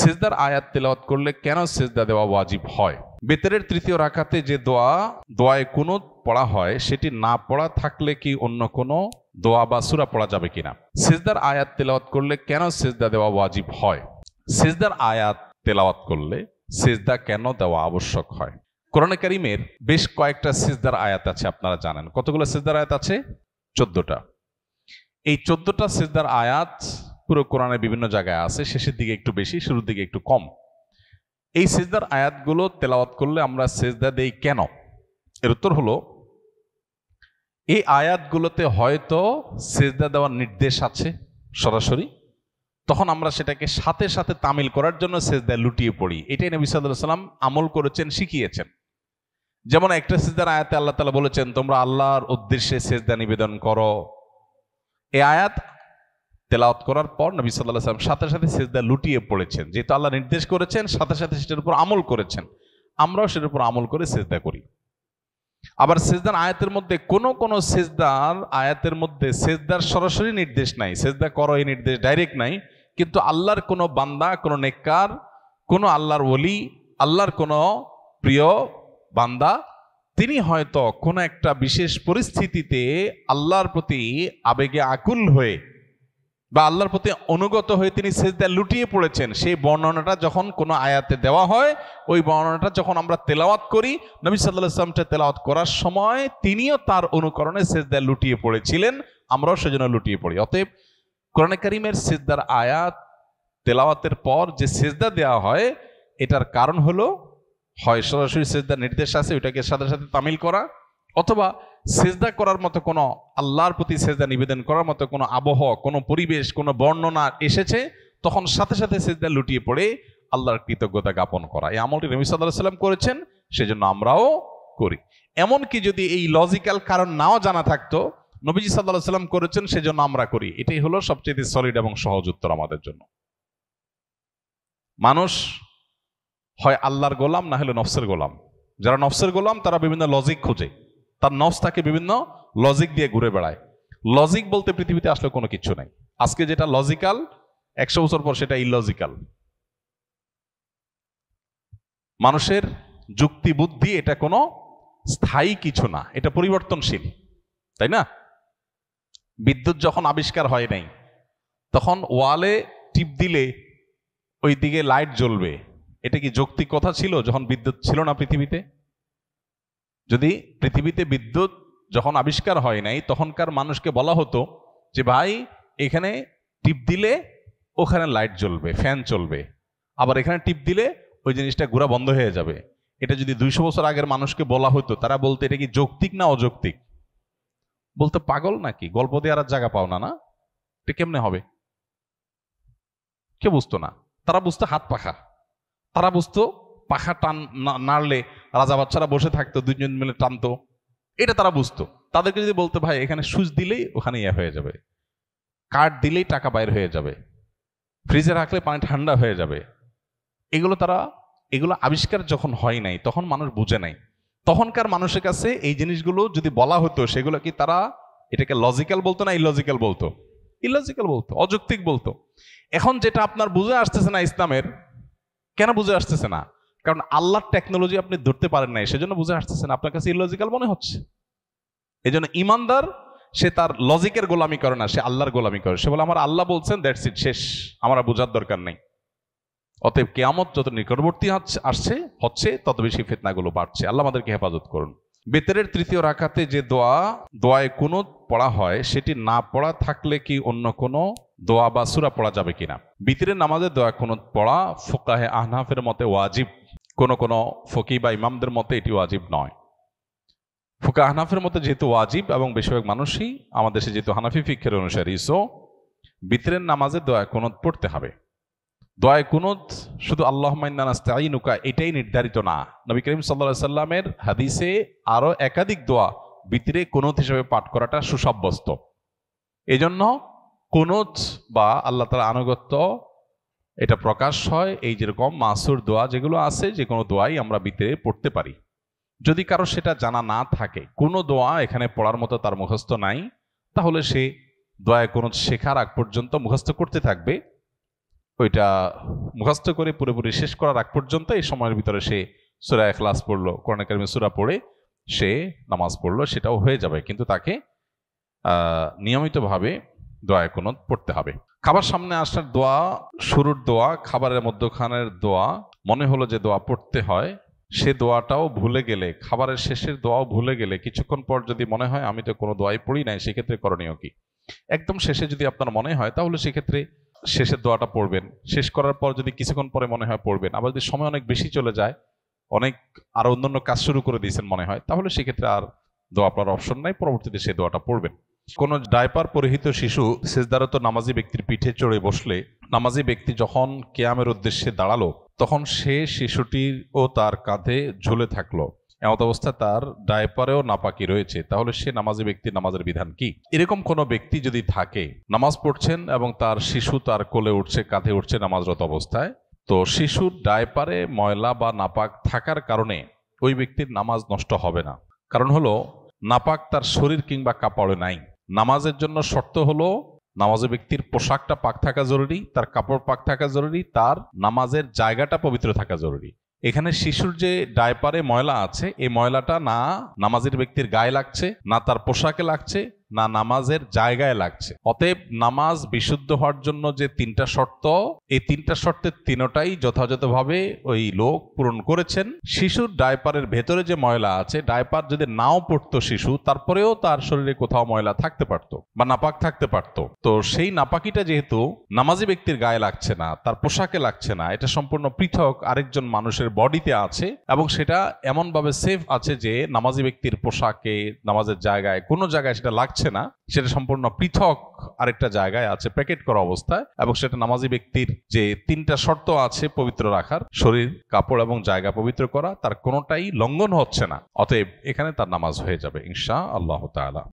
সিজদার আয়াত তেলাওয়াত করলে কেন সিজদা দেওয়া ওয়াজিব হয়? বেতেরের তৃতীয় রাকাতে যে দোয়ায়ে কুনুত পড়া হয় সেটি না পড়া থাকলে কি অন্য কোনো দোয়া বা সূরা পড়া যাবে কিনা? সিজদার আয়াত তেলাওয়াত করলে কেন সিজদা দেওয়া ওয়াজিব হয়? সিজদার আয়াত তেলাওয়াত করলে সিজদা কেন দেওয়া আবশ্যক হয়? কোরআনে কারীমের বেশ কয়েকটা সিজদার আয়াত আছে, আপনারা জানেন। কতগুলো সিজদার আয়াত আছে? 14টা। এই 14টা সিজদার আয়াত পুরো কোরআনের বিভিন্ন জায়গায় আছে, শেষের দিকে একটু বেশি, শুরুর দিকে একটু কম। এই সিজদার আয়াতগুলো তেলাওয়াত করলে আমরা সিজদা দেই কেন? এর উত্তর হলো, এই আয়াতগুলোতে হয়তো সিজদা দেওয়ার নির্দেশ আছে সরাসরি, তখন আমরা সেটাকে সাথে সাথে তামিল করার জন্য সিজদায় লুটিয়ে পড়ি। এটাই নবী সাল্লাল্লাহু আলাইহি ওয়াসাল্লাম আমল করেছেন, শিখিয়েছেন। যেমন একটা সিজদার আয়াতে আল্লাহ তাআলা বলেছেন, তোমরা আল্লাহর উদ্দেশ্যে সিজদা নিবেদন করো। এই আয়াত তেলাওয়াত করার পর নবী সাল্লাল্লাহু আলাইহি ওয়াসাল্লাম সাথে সাথে সিজদা লুটিয়ে পড়েছেন। যেহেতু আল্লাহ নির্দেশ করেছেন, সাথে সাথে সেটার উপর আমল করেছেন। আমরাও সেটার উপর আমল করে সিজদা করি। আবার সিজদার আয়াতের মধ্যে কোন সিজদার আয়াতের মধ্যে সিজদার সরাসরি নির্দেশ নাই, সিজদা করো এই নির্দেশ ডাইরেক্ট নাই, কিন্তু আল্লাহর কোনো বান্দা, কোনো নেককার, কোনো আল্লাহর ওলি, আল্লাহর কোনো প্রিয় বান্দা, তিনি হয়তো কোনো একটা বিশেষ পরিস্থিতিতে আল্লাহর প্রতি আবেগে আকুল হয়ে বা আল্লাহর প্রতি অনুগত হয়ে তিনি সিজদায় লুটিয়ে পড়েছেন। সেই বর্ণনাটা যখন কোনো আয়াতে দেওয়া হয়, ওই বর্ণনাটা যখন আমরা তেলাওয়াত করি, নবী সাল্লাল্লাহু আলাইহি ওয়াসাল্লাম তেলাওয়াত করার সময় তিনিও তার অনুকরণে সিজদায় লুটিয়ে পড়েছিলেন, আমরাও সেজন্য লুটিয়ে পড়ি। অতএব কোরআনে কারীমের সিজদার আয়াত তেলাওয়াতের পর যে সিজদা দেওয়া হয়, এটার কারণ হলো হয় সরাসরি সিজদার নির্দেশ আছে, ওইটাকে সাথে সাথে তামিল করা, অথবা সিজদা করার মতো কোনো, আল্লাহর প্রতি সিজদা নিবেদন করার মতো কোনো আবহাওয়া, কোনো পরিবেশ, কোনো বর্ণনা এসেছে, তখন সাথে সাথে সিজদা লুটিয়ে পড়ে আল্লাহর কৃতজ্ঞতা জ্ঞাপন করা। এই আমলটি নবী সাল্লাল্লাহু আলাইহি ওয়াসাল্লাম করেছেন, সেজন্য আমরাও করি। এমনকি যদি এই লজিক্যাল কারণ নাও জানা থাকতো, নবীজি সাল্লাল্লাহু আলাইহি ওয়াসাল্লাম করেছেন, সেজন্য আমরা করি। এটাই হলো সবচেয়ে সলিড এবং সহজ উত্তর আমাদের জন্য। মানুষ হয় আল্লাহর গোলাম, না হলে নফসের গোলাম। যারা নফসের গোলাম তারা বিভিন্ন লজিক খোঁজে, তার নফস তাকে বিভিন্ন লজিক দিয়ে ঘুরে বেড়ায়। লজিক বলতে পৃথিবীতে আসলে কোনো কিছু নাই। আজকে যেটা লজিক্যাল, 100 বছর পর সেটা ইললজিক্যাল। মানুষের যুক্তি বুদ্ধি এটা কোনো স্থায়ী কিছু না, এটা পরিবর্তনশীল, তাই না? বিদ্যুৎ যখন আবিষ্কার হয় নাই, তখন ওয়ালে টিপ দিলে ওই দিকে লাইট জ্বলবে, এটা কি যৌক্তিক কথা ছিল যখন বিদ্যুৎ ছিল না পৃথিবীতে? যদি পৃথিবীতে বিদ্যুৎ যখন আবিষ্কার হয় নাই, তখনকার মানুষকে বলা হতো যে ভাই এখানে টিপ দিলে ওখানে লাইট জ্বলবে, ফ্যান চলবে, আবার এখানে টিপ দিলে ওই জিনিসটা ঘোরা বন্ধ হয়ে যাবে। এটা যদি 200 বছর আগের মানুষকে বলা হতো, তারা বলতো এটা কি যৌক্তিক না অযৌক্তিক? বলতে পাগল নাকি, গল্প দিয়ে আর জায়গা পাও না, না এটা কেমনে হবে? কেউ বুঝতো না। তারা বুঝতো হাত পাখা, তারা বুঝতো পাখা টান নাড়লে রাজা বাচ্চারা বসে থাকতো, দুইজন মিলে টানতো, এটা তারা বুঝতো। তাদেরকে যদি বলতো ভাই এখানে সুইচ দিলেই ওখানে ইয়ে হয়ে যাবে, কার্ড দিলেই টাকা বাইর হয়ে যাবে, ফ্রিজে রাখলে পানি ঠান্ডা হয়ে যাবে, এগুলো আবিষ্কার যখন হয় নাই, তখন মানুষ বুঝে নাই। তখনকার মানুষের কাছে এই জিনিসগুলো যদি বলা হতো, সেগুলো কি তারা এটাকে লজিক্যাল বলতো না ইললজিক্যাল বলতো? ইললজিক্যাল বলতো, অযৌক্তিক বলতো। এখন যেটা আপনার বুঝে আসতেছে না ইসলামের, কেন বুঝে আসতেছে না? কারণ আল্লাহর টেকনোলজি আপনি ধরতে পারেন নাই, সেজন্য বুঝে আসতেছে না, আপনার কাছে ইললজিক্যাল মনে হচ্ছে। এই জন্য ইমানদার সে তার লজিকের গোলামি করে না, সে আল্লাহর গোলামি করে। সে বলে আমার আল্লাহ বলছেন, দ্যাটস ইট, শেষ, আমার বোঝার দরকার নেই। অতএব কিয়ামত যত নিকটবর্তী হচ্ছে তত বেশি ফিতনাগুলো বাড়ছে। আল্লাহ আমাদেরকে হেফাজত করুন। বেতেরের তৃতীয় রাকাতে যে দোয়ায়ে কুনুত পড়া হয়, সেটি না পড়া থাকলে কি অন্য কোনো দোয়া বা সূরা পড়া যাবে কিনা? বিতরের নামাজে দোয়া কুনুত পড়া ফুকাহে আহনাফের মতে ওয়াজিব, কোন ফকি বা ইমামদের মতে এটি ওয়াজিব নয়। ফুকা আহনাফের মতে যেহেতু ওয়াজিব এবং বেশিরভাগ মানুষই আমাদের দেশে যেহেতু হানাফি ফিকহের অনুসারী, সো বিতরের নামাজে দোয়া কুনুত পড়তে হবে। দোয়ায়ে কুনুত শুধু আল্লাহুম্মা ইন্না নাস্তাঈনুকা এটাই নির্ধারিত না। নবী করিম সাল্লাল্লাহু আলাইহি সাল্লামের হাদিসে আরো একাধিক দোয়া বিতরে কুনুত হিসেবে পাঠ করাটা সুসাব্যস্ত। এজন্য কুনুত বা আল্লাহ তাআলার আনুগত্য এটা প্রকাশ হয় এই যেরকম মাসুর দোয়া যেগুলো আছে, যে কোনো দোয়াই আমরা বিতরে পড়তে পারি। যদি কারো সেটা জানা না থাকে, কোনো দোয়া এখানে পড়ার মতো তার মুখস্থ নাই, তাহলে সে দোয়ায়ে কুনুত শেখার আগ পর্যন্ত মুখস্থ করতে থাকবে। ওইটা মুখস্থ করে পুরোপুরি শেষ করার আগ পর্যন্ত এই সময়ের ভিতরে সে সূরা ইখলাস পড়লো, কোরআন কারীমের সূরা পড়ে সে নামাজ পড়লো, সেটাও হয়ে যাবে। কিন্তু তাকে নিয়মিতভাবে দোয়া কুনুত পড়তে হবে। খাবার সামনে আসার দোয়া, শুরুর দোয়া, খাবারের মধ্যখানের দোয়া, মনে হলো যে দোয়া পড়তে হয়, সে দোয়াটাও ভুলে গেলে, খাবারের শেষের দোয়াও ভুলে গেলে, কিছুক্ষণ পর যদি মনে হয় আমি তো কোনো দোয়াই পড়ি নাই, সেক্ষেত্রে করণীয় কি? একদম শেষে যদি আপনার মনে হয় তাহলে সেক্ষেত্রে শেষের দোয়াটা পড়বেন। শেষ করার পর যদি কিছুক্ষণ পরে মনে হয় পড়বেন। আবার যদি সময় অনেক বেশি চলে যায়, অনেক আরো অন্যান্য কাজ শুরু করে দিয়েছেন মনে হয়, তাহলে সেক্ষেত্রে আর দোয়া পড়ার অপশন নাই, পরবর্তীতে সেই দোয়াটা পড়বেন। কোন ডায়পার পরিহিত শিশু সিজদারত নামাজি ব্যক্তির পিঠে চড়ে বসলে নামাজি ব্যক্তি যখন কিয়ামের উদ্দেশ্যে দাঁড়ালো তখন সে শিশুটির ও তার কাঁধে ঝুলে থাকলো, এমত অবস্থায় তার ডায়পারেও নাপাকি রয়েছে, তাহলে সে নামাজি ব্যক্তির নামাজের বিধান কি? এরকম কোনো ব্যক্তি যদি থাকে, নামাজ পড়ছেন এবং তার শিশু তার কোলে উঠছে, কাঁধে উঠছে নামাজরত অবস্থায়, তো শিশুর ডায়পারে ময়লা বা নাপাক থাকার কারণে ওই ব্যক্তির নামাজ নষ্ট হবে না। কারণ হলো নাপাক তার শরীর কিংবা কাপড়ে নাই। নামাজের জন্য শর্ত হলো নামাজের ব্যক্তির পোশাকটা পাক থাকা জরুরি, তার কাপড় পাক থাকা জরুরি, তার নামাজের জায়গাটা পবিত্র থাকা জরুরি। এখানে শিশুর যে ডায়পারে ময়লা আছে, এই ময়লাটা না নামাজের ব্যক্তির গায়ে লাগছে, না তার পোশাকে লাগছে, না নামাজের জায়গায় লাগছে। অতএব নামাজ বিশুদ্ধ হওয়ার জন্য যে তিনটা শর্ত, এই তিনটা শর্তের তিনটাই যথাযথভাবে ওই লোক পূরণ করেছেন। শিশুর ডায়পারের ভেতরে যে ময়লা আছে, ডায়পার যদি নাও পড়তো শিশু, তারপরেও তার শরীরে কোথাও ময়লা থাকতে পারতো বা নাপাক থাকতে পারতো। তো সেই নাপাকিটা যেহেতু নামাজি ব্যক্তির গায়ে লাগছে না, তার পোশাকে লাগছে না, এটা সম্পূর্ণ পৃথক আরেকজন মানুষের বডিতে আছে এবং সেটা এমনভাবে সেফ আছে যে নামাজি ব্যক্তির পোশাকে, নামাজের জায়গায়, কোনো জায়গায় সেটা লাগছে না, সেটা সম্পূর্ণ পৃথক আরেকটা জায়গায় আছে প্যাকেট করা অবস্থায়, এবং সেটা নামাজি ব্যক্তির যে তিনটা শর্ত আছে পবিত্র রাখার, শরীর, কাপড় এবং জায়গা পবিত্র করা, তার কোনোটাই লঙ্ঘন হচ্ছে না। অতএব এখানে তার নামাজ হয়ে যাবে ইনশাআল্লাহ তাআলা।